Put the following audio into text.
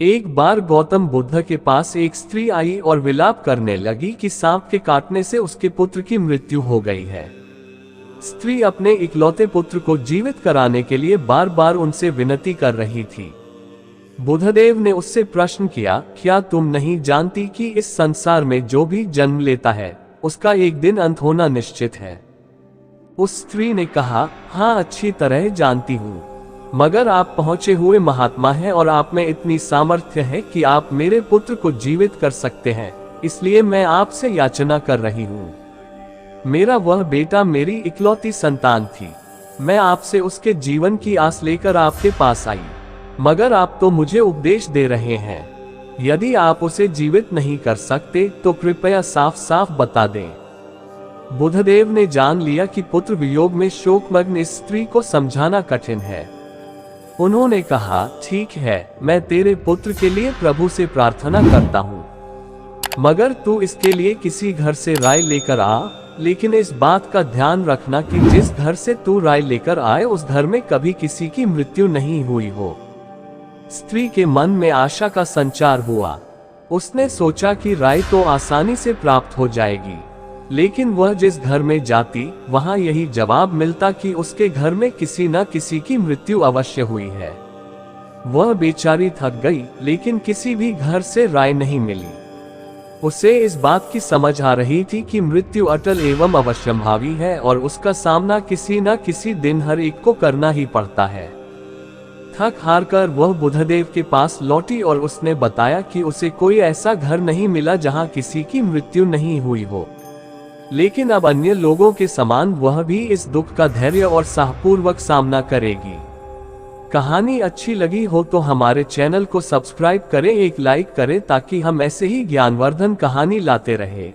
एक बार गौतम बुद्ध के पास एक स्त्री आई और विलाप करने लगी कि सांप के काटने से उसके पुत्र की मृत्यु हो गई है। स्त्री अपने इकलौते पुत्र को जीवित कराने के लिए बार बार उनसे विनती कर रही थी। बुद्धदेव ने उससे प्रश्न किया, क्या तुम नहीं जानती कि इस संसार में जो भी जन्म लेता है उसका एक दिन अंत होना निश्चित है? उस स्त्री ने कहा, हाँ अच्छी तरह जानती हूँ, मगर आप पहुंचे हुए महात्मा हैं और आप में इतनी सामर्थ्य है कि आप मेरे पुत्र को जीवित कर सकते हैं, इसलिए मैं आपसे याचना कर रही हूँ। मेरा वह बेटा मेरी इकलौती संतान थी। मैं आपसे उसके जीवन की आस लेकर आपके पास आई, मगर आप तो मुझे उपदेश दे रहे हैं। यदि आप उसे जीवित नहीं कर सकते तो कृपया साफ साफ बता दें। बुद्धदेव ने जान लिया कि पुत्र वियोग में शोकमग्न इस स्त्री को समझाना कठिन है। उन्होंने कहा, ठीक है, मैं तेरे पुत्र के लिए प्रभु से प्रार्थना करता हूँ, मगर तू इसके लिए किसी घर से राय लेकर आ, लेकिन इस बात का ध्यान रखना कि जिस घर से तू राय लेकर आए उस घर में कभी किसी की मृत्यु नहीं हुई हो। स्त्री के मन में आशा का संचार हुआ। उसने सोचा कि राय तो आसानी से प्राप्त हो जाएगी, लेकिन वह जिस घर में जाती वहां यही जवाब मिलता कि उसके घर में किसी न किसी की मृत्यु अवश्य हुई है। वह बेचारी थक गई, लेकिन किसी भी घर से राय नहीं मिली। उसे इस बात की समझ आ रही थी कि मृत्यु अटल एवं अवश्यंभावी है और उसका सामना किसी न किसी दिन हर एक को करना ही पड़ता है। थक हार कर वह बुद्धदेव के पास लौटी और उसने बताया कि उसे कोई ऐसा घर नहीं मिला जहां किसी की मृत्यु नहीं हुई हो, लेकिन अब अन्य लोगों के समान वह भी इस दुख का धैर्य और साहपूर्वक सामना करेगी। कहानी अच्छी लगी हो तो हमारे चैनल को सब्सक्राइब करें, एक लाइक करें ताकि हम ऐसे ही ज्ञानवर्धन कहानी लाते रहें।